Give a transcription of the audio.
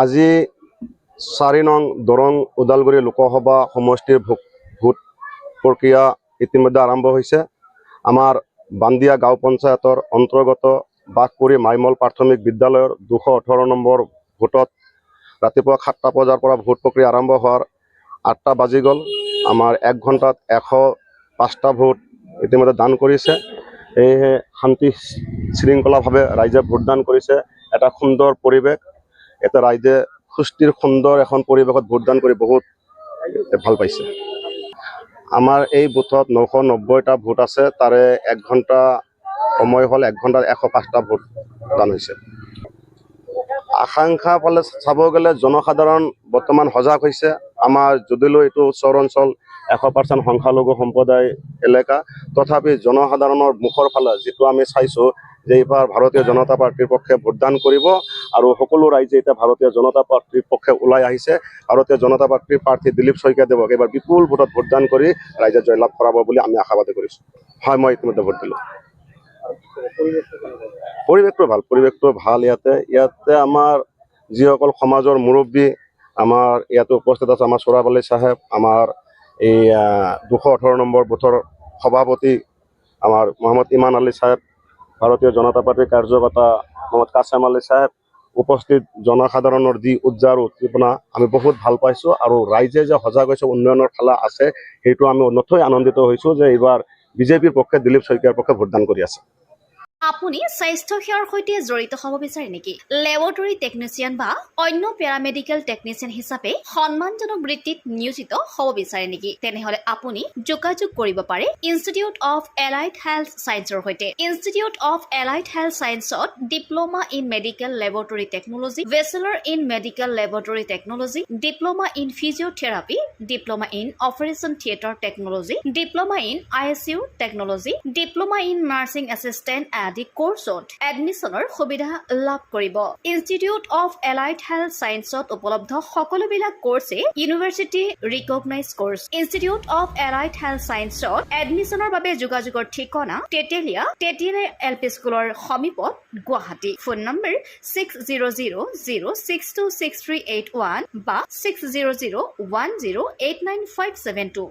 আজি 4 নং দৰং ওদালগুৰি লোকসভা সমষ্টিৰ ভোট প্ৰক্ৰিয়া ইতিমধ্যে আৰম্ভ হৈছে। আমাৰ বান্দিয়া গাঁও পঞ্চায়তৰ অন্তৰ্গত বাঘপুৰী মাইমল প্ৰাথমিক বিদ্যালয়ৰ 218 নম্বৰ ভোটত ৰাতিপুৱা 7টা বজাৰ পৰা ভোট প্ৰক্ৰিয়া আৰম্ভ হোৱাৰ 8টা বাজি গ'ল। আমাৰ 1 ঘণ্টাত 105টা ভোট ইতিমধ্যে দান কৰিছে। সেয়েহে শান্তি শৃংখলাভাৱে ৰাইজে ভোটদান কৰিছে। এটা সুন্দৰ পৰিৱেশ, এটা ৰাইজে সুস্থিৰ সুন্দৰ এখন পৰিৱেশত ভোটদান কৰি বহুত ভাল পাইছে। আমাৰ এই বুথত 990টা ভোট আছে, তাৰে 1 ঘণ্টা সময় হ'ল 1 ঘণ্টাত 105টা ভোট দান হৈছে। আকাংক্ষা ফালে চাব গ'লে জনসাধাৰণ বৰ্তমান সজাগ হৈছে। আমাৰ যদিও এইটো চৰ অঞ্চল 100% সংখ্যালঘু সম্প্ৰদায় এলেকা, তথাপি জনসাধাৰণৰ মুখৰ ফালে যিটো আমি চাইছোঁ যে এইবাৰ ভাৰতীয় জনতা পাৰ্টিৰ পক্ষে ভোটদান কৰিব আৰু সকলো ৰাইজে এতিয়া ভাৰতীয় জনতা পাৰ্টিৰ পক্ষে ওলাই আহিছে। ভাৰতীয় জনতা পাৰ্টিৰ প্ৰাৰ্থী দিলীপ শইকীয়াদেৱক এইবাৰ বিপুল ভোটত ভোটদান কৰি ৰাইজে জয়লাভ কৰাব বুলি আমি আশাবাদী কৰিছোঁ। হয়, মই ইতিমধ্যে ভোট দিলোঁ। পৰিৱেশটো ভাল। ইয়াতে আমাৰ যিসকল সমাজৰ মুৰব্বী আমাৰ ইয়াতে উপস্থিত আছে, আমাৰ চোৰাবালি চাহেব, আমাৰ এই 218 নম্বৰ বুথৰ সভাপতি আমাৰ মহম্মদ ইমান আলী চাহেব, ভাৰতীয় জনতা পাৰ্টিৰ কাৰ্যকৰ্তা মহম্মদ কাছেম আলী চাহেব, উপস্থিত জনসাধাৰণৰ যি উজ্জ্বল উদ্দীপনা আমি বহুত ভাল পাইছোঁ আৰু ৰাইজে যে সজাগ হৈছে উন্নয়নৰ ফালে আছে সেইটো আমি নথৈ আনন্দিত হৈছোঁ যে এইবাৰ বিজেপিৰ পক্ষে দিলীপ শইকীয়াৰ পক্ষে ভোটদান কৰি আছে। আপুনি স্বাস্থ্য সেৱাৰ সৈতে জড়িত হ'ব বিচাৰে নেকি? লেবৰেটৰী টেকনিচিয়ান বা অন্য পেৰামেডিকেল টেকনিচিয়ান হিচাপে সন্মানজনক বৃত্তিত নিয়োজিত হ'ব বিচাৰে নেকি? তেনেহ'লে আপুনি যোগাযোগ কৰিব পাৰে ইনষ্টিটিউট অফ এলাইড হেল্থ ছায়েন্সৰ সৈতে। ইনষ্টিটিউট অফ এলাইড হেল্থ ছায়েন্সত diploma in medical laboratory technology, bachelor in medical laboratory technology, diploma in physiotherapy, diploma in operation theatre technology, diploma in ICU technology, diploma in nursing assistant আদি কোৰ্চত এডমিশ্যনৰ সুবিধা লাভ কৰিব। Institute of allied health ছায়েন্সত উপলব্ধ সকলোবিলাক কোৰ্চে university recognise course. Institute of allied health ছায়েন্সত এডমিশ্যনৰ বাবে যোগাযোগৰ ঠিকনা তেতেলিয়া LP স্কুলৰ সমীপত, গুৱাহাটী। ফোন নম্বৰ 600006263881 বা 6001089572।